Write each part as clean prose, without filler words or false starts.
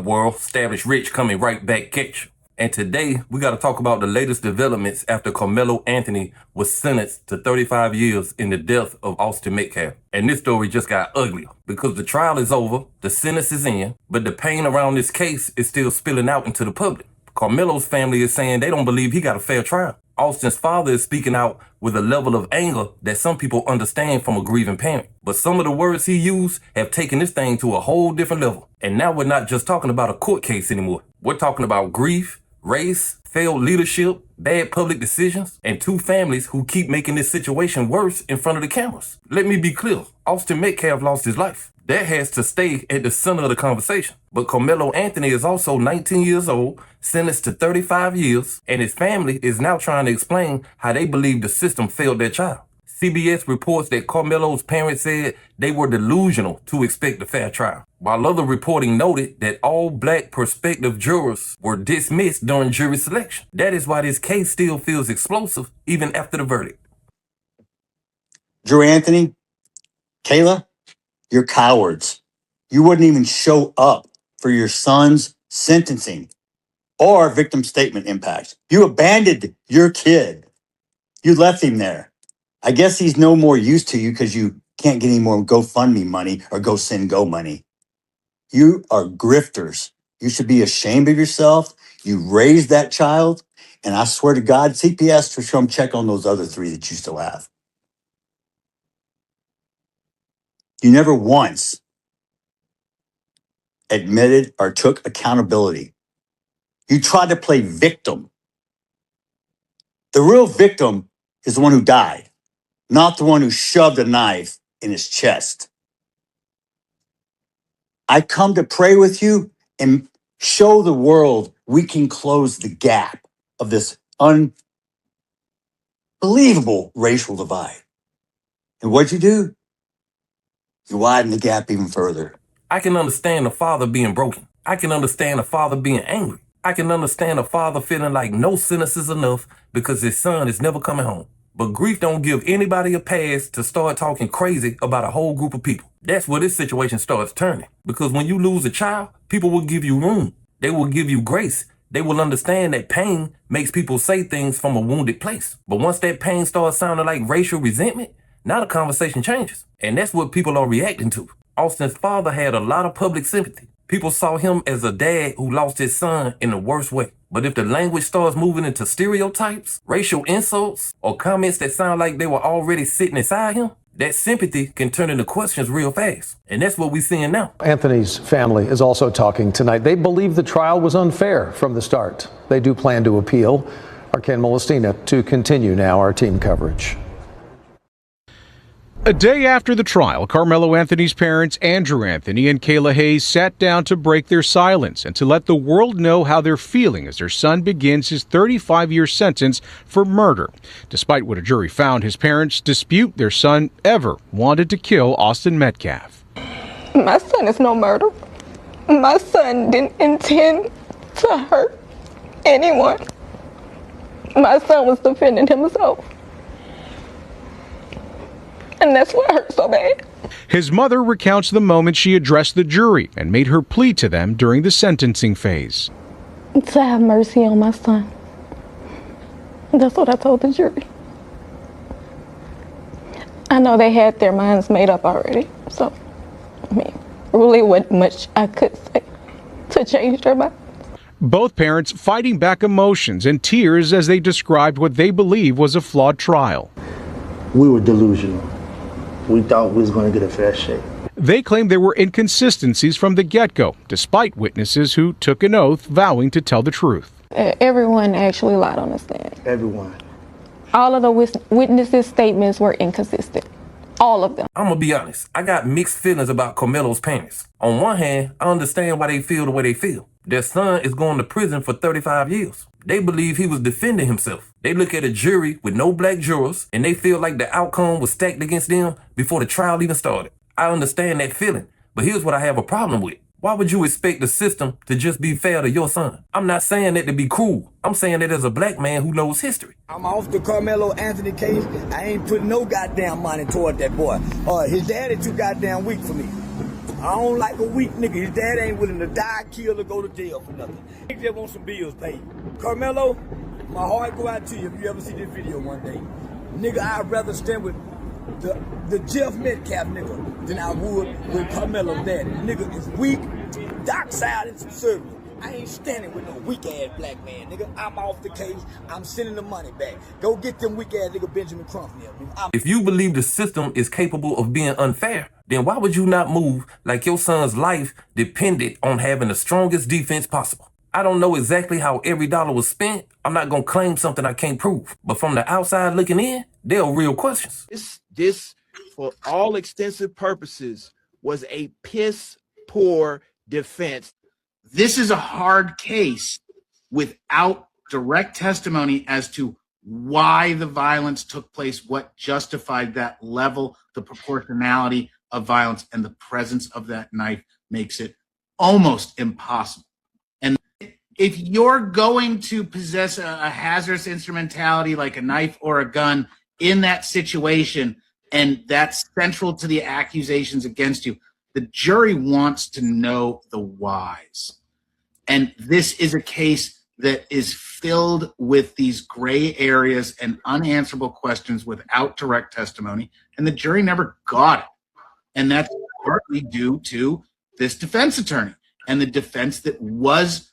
world? R.I.C.H coming right back at you. And today, we got to talk about the latest developments after Karmelo Anthony was sentenced to 35 years in the death of Austin Metcalf. And this story just got uglier because the trial is over, the sentence is in, but the pain around this case is still spilling out into the public. Karmelo's family is saying they don't believe he got a fair trial. Austin's father is speaking out with a level of anger that some people understand from a grieving parent. But some of the words he used have taken this thing to a whole different level. And now we're not just talking about a court case anymore. We're talking about grief, race, failed leadership, bad public decisions, and two families who keep making this situation worse in front of the cameras. Let me be clear, Austin Metcalf lost his life. That has to stay at the center of the conversation. But Karmelo Anthony is also 19 years old, sentenced to 35 years, and his family is now trying to explain how they believe the system failed their child. CBS reports that Karmelo's parents said they were delusional to expect a fair trial, while other reporting noted that all black prospective jurors were dismissed during jury selection. That is why this case still feels explosive even after the verdict. Drew Anthony, Kayla, you're cowards. You wouldn't even show up for your son's sentencing or victim statement impact. You abandoned your kid. You left him there. I guess he's no more use to you because you can't get any more GoFundMe money or GoSendGo money. You are grifters. You should be ashamed of yourself. You raised that child. And I swear to God, CPS to come check on those other three that you still have. You never once admitted or took accountability. You tried to play victim. The real victim is the one who died, not the one who shoved a knife in his chest. I come to pray with you and show the world we can close the gap of this unbelievable racial divide. And what'd you do? You widen the gap even further. I can understand a father being broken. I can understand a father being angry. I can understand a father feeling like no sentence is enough because his son is never coming home. But grief don't give anybody a pass to start talking crazy about a whole group of people. That's where this situation starts turning. Because when you lose a child, people will give you room. They will give you grace. They will understand that pain makes people say things from a wounded place. But once that pain starts sounding like racial resentment, now the conversation changes. And that's what people are reacting to. Austin's father had a lot of public sympathy. People saw him as a dad who lost his son in the worst way. But if the language starts moving into stereotypes, racial insults, or comments that sound like they were already sitting inside him, that sympathy can turn into questions real fast. And that's what we're seeing now. Anthony's family is also talking tonight. They believe the trial was unfair from the start. They do plan to appeal. Our Ken Molestina to continue now our team coverage. A day after the trial, Karmelo Anthony's parents, Andrew Anthony and Kayla Hayes, sat down to break their silence and to let the world know how they're feeling as their son begins his 35-year sentence for murder. Despite what a jury found, his parents dispute their son ever wanted to kill Austin Metcalf. My son is no murderer. My son didn't intend to hurt anyone. My son was defending himself. And that's what hurt so bad. His mother recounts the moment she addressed the jury and made her plea to them during the sentencing phase. To have mercy on my son. That's what I told the jury. I know they had their minds made up already. So, I mean, really wasn't much I could say to change their mind. Both parents fighting back emotions and tears as they described what they believe was a flawed trial. We were delusional. We thought we was going to get a fair shake. They claim there were inconsistencies from the get-go, despite witnesses who took an oath vowing to tell the truth. Everyone actually lied on the stand. Everyone. All of the witnesses' statements were inconsistent. All of them. I'm gonna be honest, I got mixed feelings about Karmelo's parents. On one hand, I understand why they feel the way they feel. Their son is going to prison for 35 years. They believe he was defending himself. They look at a jury with no black jurors, and they feel like the outcome was stacked against them before the trial even started. I understand that feeling, but here's what I have a problem with. Why would you expect the system to just be fair to your son? I'm not saying that to be cruel. I'm saying that as a black man who knows history. I'm off the Karmelo Anthony case. I ain't putting no goddamn money toward that boy. His daddy too goddamn weak for me. I don't like a weak nigga. His dad ain't willing to die, kill, or go to jail for nothing. He just want some bills paid. Karmelo, my heart go out to you if you ever see this video one day. Nigga, I'd rather stand with the Jeff Metcalf nigga than I would with Karmelo daddy. Nigga is weak, dockside, and subservient. I ain't standing with no weak-ass black man, nigga. I'm off the case. I'm sending the money back. Go get them weak-ass nigga Benjamin Crump here. If you believe the system is capable of being unfair, then why would you not move like your son's life depended on having the strongest defense possible? I don't know exactly how every dollar was spent. I'm not going to claim something I can't prove. But from the outside looking in, there are real questions. This, for all extensive purposes, was a piss-poor defense. This is a hard case without direct testimony as to why the violence took place, what justified that level, the proportionality of violence, and the presence of that knife makes it almost impossible. And if you're going to possess a hazardous instrumentality like a knife or a gun in that situation, and that's central to the accusations against you, the jury wants to know the whys. And this is a case that is filled with these gray areas and unanswerable questions without direct testimony, and the jury never got it. And that's partly due to this defense attorney and the defense that was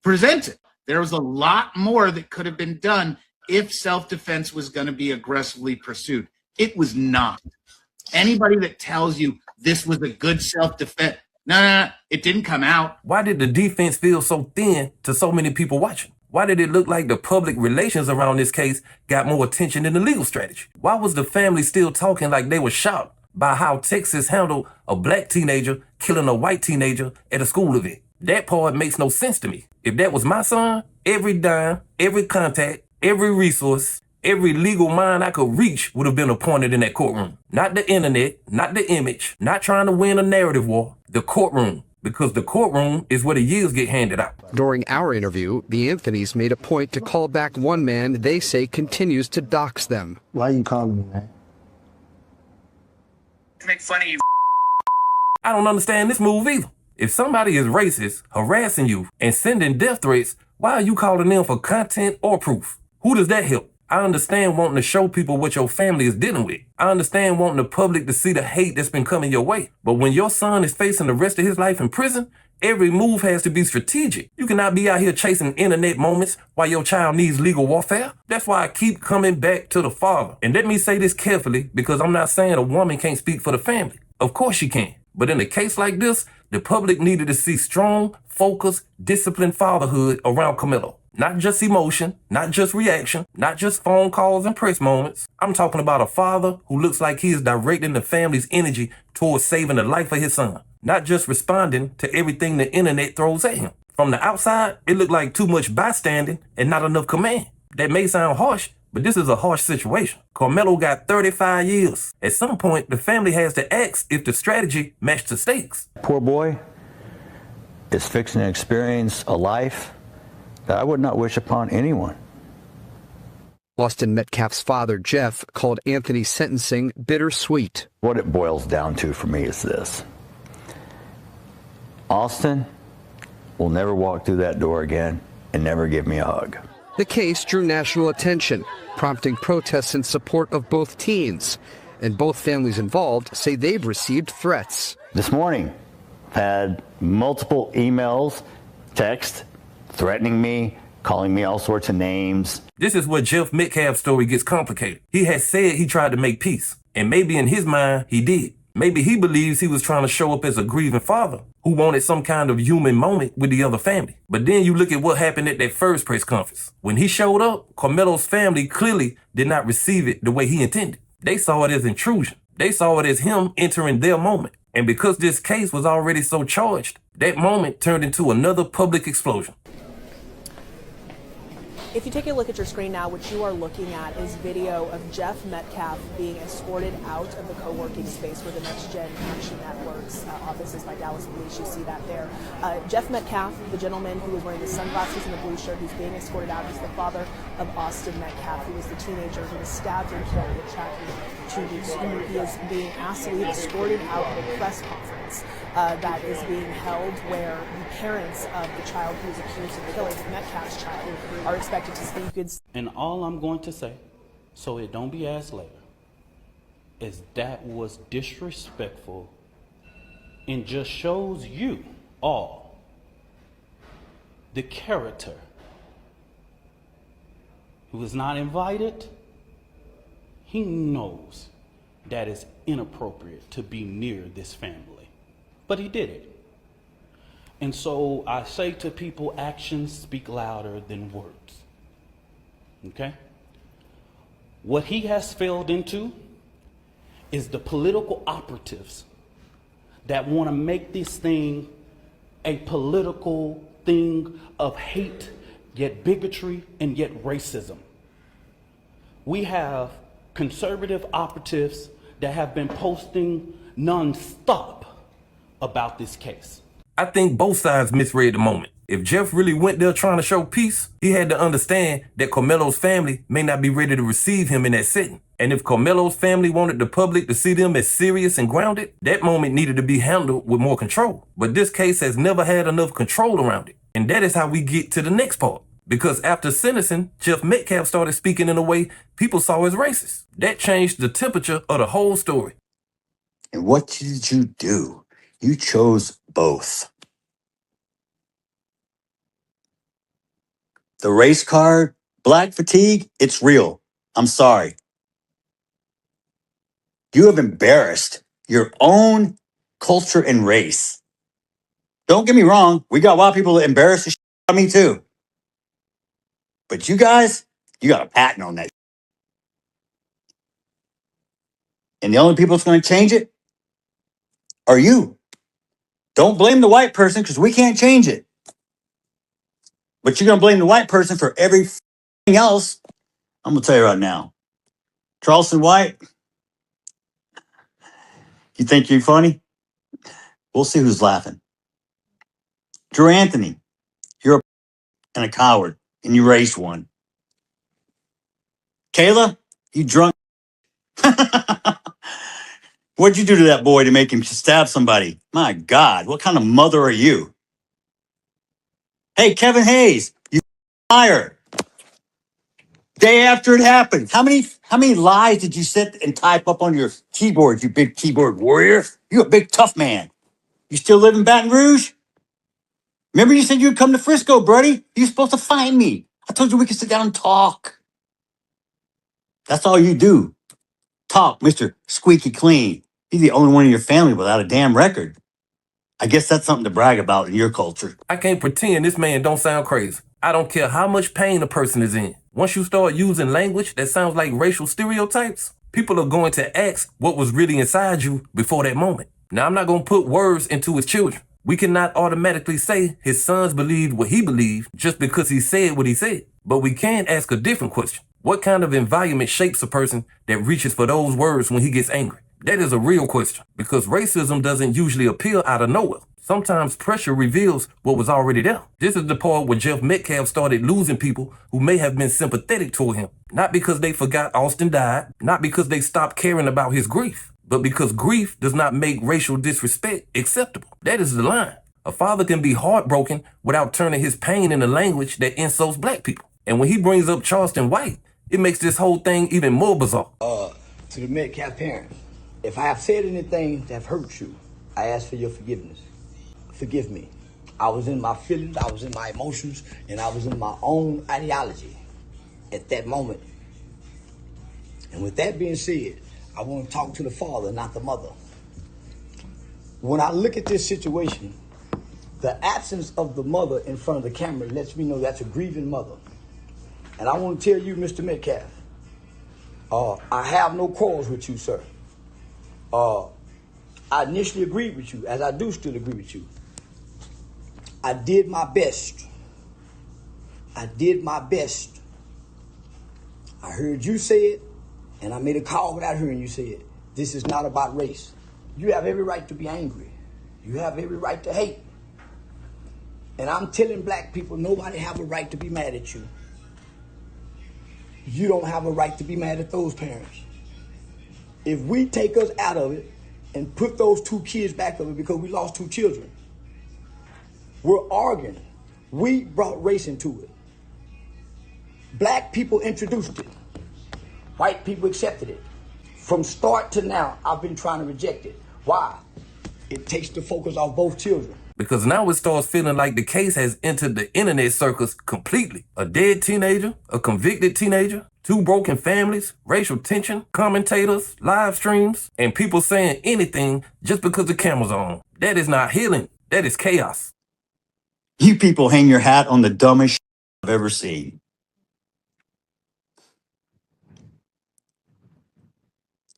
presented. There was a lot more that could have been done if self-defense was going to be aggressively pursued. It was not. Anybody that tells you this was a good self-defense, no, it didn't come out. Why did the defense feel so thin to so many people watching? Why did it look like the public relations around this case got more attention than the legal strategy? Why was the family still talking like they were shocked by how Texas handled a black teenager killing a white teenager at a school event? That part makes no sense to me. If that was my son, every dime, every contact, every resource, every legal mind I could reach would have been appointed in that courtroom. Not the internet, not the image, not trying to win a narrative war. The courtroom, because the courtroom is where the years get handed out. During our interview, the Anthonys made a point to call back one man they say continues to dox them. Why you calling me, man? Make fun of you. I don't understand this move either. If somebody is racist, harassing you, and sending death threats, why are you calling them for content or proof? Who does that help? I understand wanting to show people what your family is dealing with. I understand wanting the public to see the hate that's been coming your way. But when your son is facing the rest of his life in prison, every move has to be strategic. You cannot be out here chasing internet moments while your child needs legal warfare. That's why I keep coming back to the father. And let me say this carefully, because I'm not saying a woman can't speak for the family. Of course she can. But in a case like this, the public needed to see strong, focused, disciplined fatherhood around Karmelo. Not just emotion, not just reaction, not just phone calls and press moments. I'm talking about a father who looks like he is directing the family's energy towards saving the life of his son, not just responding to everything the internet throws at him. From the outside, it looked like too much bystanding and not enough command. That may sound harsh, but this is a harsh situation. Karmelo got 35 years. At some point, the family has to ask if the strategy matched the stakes. Poor boy is fixing to experience a life that I would not wish upon anyone. Austin Metcalf's father, Jeff, called Anthony's sentencing bittersweet. What it boils down to for me is this. Austin will never walk through that door again and never give me a hug. The case drew national attention, prompting protests in support of both teens. And both families involved say they've received threats. This morning, I've had multiple emails, texts, threatening me, calling me all sorts of names. This is where Jeff Metcalf's story gets complicated. He has said he tried to make peace, and maybe in his mind, he did. Maybe he believes he was trying to show up as a grieving father who wanted some kind of human moment with the other family. But then you look at what happened at that first press conference. When he showed up, Karmelo's family clearly did not receive it the way he intended. They saw it as intrusion. They saw it as him entering their moment. And because this case was already so charged, that moment turned into another public explosion. If you take a look at your screen now, what you are looking at is video of Jeff Metcalf being escorted out of the co-working space where the Next Gen Action Network's office is by Dallas Police. You see that there. Jeff Metcalf, the gentleman who was wearing the sunglasses and the blue shirt, who's being escorted out, is the father of Austin Metcalf, who was the teenager who was stabbed and killed at Chapel 2 weeks ago. He is being asked to leave, escorted out of a press conference that is being held where the parents of the child who is accused of killing Metcalf's child are expected to speak. And all I'm going to say, so it don't be asked later, is that was disrespectful and just shows you all the character who was not invited. He knows that it's inappropriate to be near this family, but he did it. And so I say to people, actions speak louder than words. Okay? What he has failed into is the political operatives that want to make this thing a political thing of hate, yet bigotry, and yet racism. We have conservative operatives that have been posting nonstop about this case. I think both sides misread the moment. If Jeff really went there trying to show peace, he had to understand that Karmelo's family may not be ready to receive him in that setting. And if Karmelo's family wanted the public to see them as serious and grounded, that moment needed to be handled with more control. But this case has never had enough control around it. And that is how we get to the next part. Because after sentencing, Jeff Metcalf started speaking in a way people saw as racist. That changed the temperature of the whole story. And what did you do? You chose both. The race card, black fatigue, it's real. I'm sorry. You have embarrassed your own culture and race. Don't get me wrong, we got wild people that embarrass the shit out of me too. But you guys, you got a patent on that. And the only people that's going to change it are you. Don't blame the white person because we can't change it. But you're going to blame the white person for everything else. I'm going to tell you right now. Charleston White, you think you're funny? We'll see who's laughing. Drew Anthony, you're a and a coward, and you raised one. Kayla, you drunk. What'd you do to that boy to make him stab somebody? My God, what kind of mother are you? Hey, Kevin Hayes, you liar. Day after it happened. How many lies did you sit and type up on your keyboard, you big keyboard warrior? You a big tough man. You still live in Baton Rouge? Remember you said you'd come to Frisco, buddy? You're supposed to find me. I told you we could sit down and talk. That's all you do. Talk, Mr. Squeaky Clean. You're the only one in your family without a damn record. I guess that's something to brag about in your culture. I can't pretend this man don't sound crazy. I don't care how much pain a person is in. Once you start using language that sounds like racial stereotypes, people are going to ask what was really inside you before that moment. Now, I'm not going to put words into his children. We cannot automatically say his sons believed what he believed just because he said what he said. But we can ask a different question. What kind of environment shapes a person that reaches for those words when he gets angry? That is a real question, because racism doesn't usually appear out of nowhere. Sometimes pressure reveals what was already there. This is the part where Jeff Metcalf started losing people who may have been sympathetic toward him. Not because they forgot Austin died, not because they stopped caring about his grief, but because grief does not make racial disrespect acceptable. That is the line. A father can be heartbroken without turning his pain into language that insults black people. And when he brings up Charleston White, it makes this whole thing even more bizarre. To the Metcalf parents, if I have said anything that hurt you, I ask for your forgiveness. Forgive me. I was in my feelings, I was in my emotions, and I was in my own ideology at that moment. And with that being said, I want to talk to the father, not the mother. When I look at this situation, the absence of the mother in front of the camera lets me know that's a grieving mother. And I want to tell you, Mr. Metcalf, I have no quarrels with you, sir. I initially agreed with you, as I do still agree with you. I did my best. I did my best. I heard you say it, and I made a call without hearing you say it. This is not about race. You have every right to be angry. You have every right to hate. And I'm telling black people, nobody have a right to be mad at you. you don't have a right to be mad at those parents. If we take us out of it and put those 2 kids back of it because we lost 2 children, we're arguing. We brought race into it. Black people introduced it. White people accepted it. From start to now, I've been trying to reject it. Why? It takes the focus off both children. Because now it starts feeling like the case has entered the internet circus completely. A dead teenager, a convicted teenager, 2 broken families, racial tension, commentators, live streams, and people saying anything just because the cameras are on. That is not healing. That is chaos. You people hang your hat on the dumbest shit I've ever seen.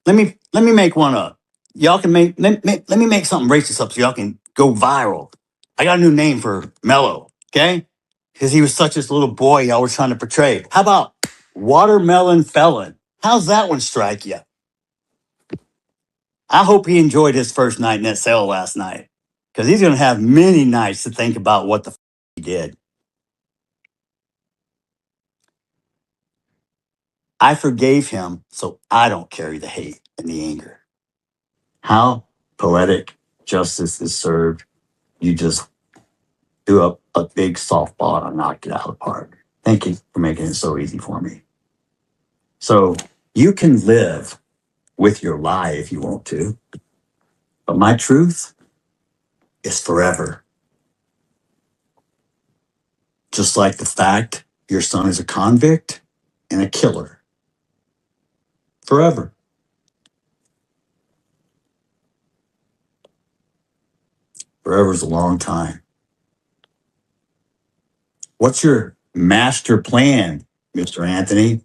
Let me make one up. Y'all can let me make something racist up so y'all can go viral. I got a new name for Mello, okay? Because he was such this little boy y'all were trying to portray. How about Watermelon Felon? How's that one strike you? I hope he enjoyed his first night in that cell last night. Because he's going to have many nights to think about what the he did. I forgave him, so I don't carry the hate and the anger. How poetic justice is served. You just threw up a big softball and knocked it out of the park. Thank you for making it so easy for me. So you can live with your lie if you want to, but my truth is forever. Just like the fact your son is a convict and a killer. Forever. Forever is a long time. What's your master plan, Mr. Anthony?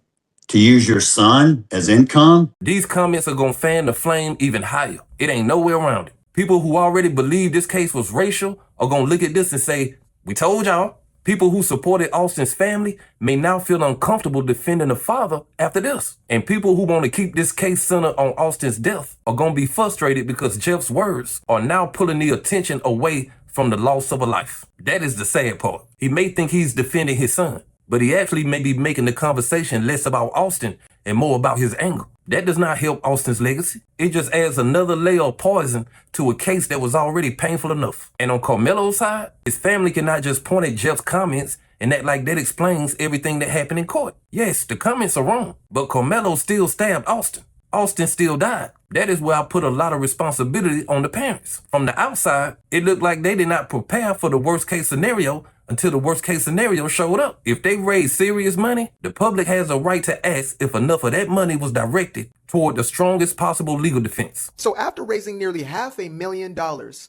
To use your son as income? These comments are gonna fan the flame even higher. It ain't no way around it. People who already believe this case was racial are gonna look at this and say, we told y'all. People who supported Austin's family may now feel uncomfortable defending the father after this. And people who want to keep this case centered on Austin's death are going to be frustrated because Jeff's words are now pulling the attention away from the loss of a life. That is the sad part. He may think he's defending his son, but he actually may be making the conversation less about Austin and more about his anger. That does not help Austin's legacy. It just adds another layer of poison to a case that was already painful enough. And on Karmelo's side, his family cannot just point at Jeff's comments and act like that explains everything that happened in court. Yes, the comments are wrong, but Karmelo still stabbed Austin. Austin still died. That is where I put a lot of responsibility on the parents. From the outside, it looked like they did not prepare for the worst case scenario until the worst case scenario showed up. If they raised serious money, the public has a right to ask if enough of that money was directed toward the strongest possible legal defense. So after raising nearly $500,000,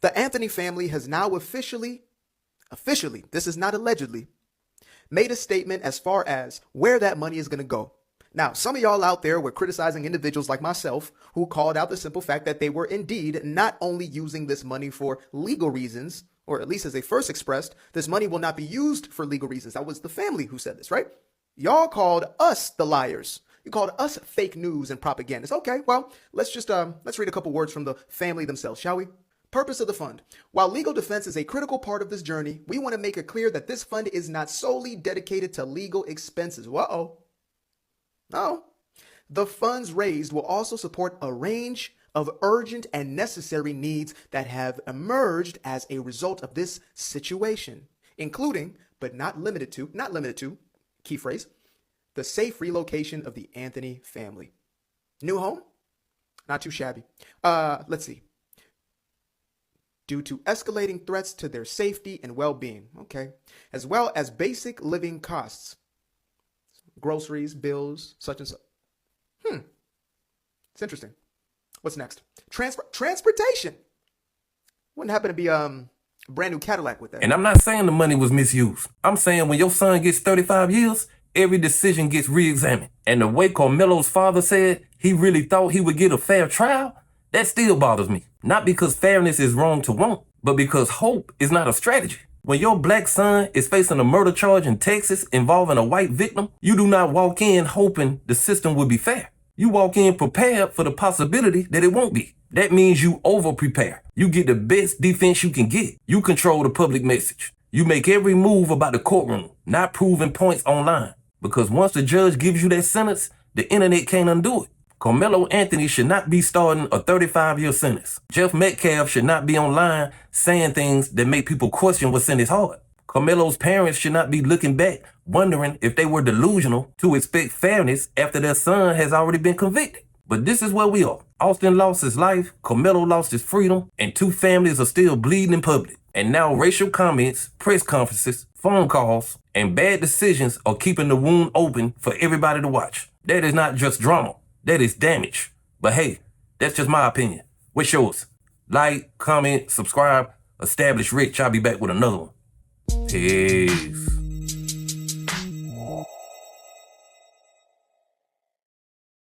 the Anthony family has now officially, this is not allegedly, made a statement as far as where that money is going to go. Now, some of y'all out there were criticizing individuals like myself who called out the simple fact that they were indeed not only using this money for legal reasons, or at least as they first expressed, this money will not be used for legal reasons. That was the family who said this, right? Y'all called us the liars. You called us fake news and propagandists. Okay, well, let's read a couple words from the family themselves, shall we? Purpose of the fund. While legal defense is a critical part of this journey, we want to make it clear that this fund is not solely dedicated to legal expenses. Whoa. No. The funds raised will also support a range of urgent and necessary needs that have emerged as a result of this situation, including, but not limited to, key phrase, the safe relocation of the Anthony family. New home? Not too shabby. Let's see. Due to escalating threats to their safety and well-being, okay, as well as basic living costs, groceries, bills, such and such. It's interesting. What's next? Transportation. Wouldn't happen to be a brand new Cadillac with that. And I'm not saying the money was misused. I'm saying when your son gets 35 years, every decision gets re-examined. And the way Karmelo's father said he really thought he would get a fair trial, that still bothers me. Not because fairness is wrong to want, but because hope is not a strategy. When your black son is facing a murder charge in Texas involving a white victim, you do not walk in hoping the system will be fair. You walk in prepared for the possibility that it won't be. That means you over-prepare. You get the best defense you can get. You control the public message. You make every move about the courtroom, not proving points online. Because once the judge gives you that sentence, the internet can't undo it. Karmelo Anthony should not be starting a 35-year sentence. Jeff Metcalf should not be online saying things that make people question what's in his heart. Karmelo's parents should not be looking back, wondering if they were delusional to expect fairness after their son has already been convicted. But this is where we are. Austin lost his life, Karmelo lost his freedom, and two families are still bleeding in public. And now racial comments, press conferences, phone calls, and bad decisions are keeping the wound open for everybody to watch. That is not just drama. That is damage. But hey, that's just my opinion. What's yours? Like, comment, subscribe. Establish Rich. I'll be back with another one. Peace.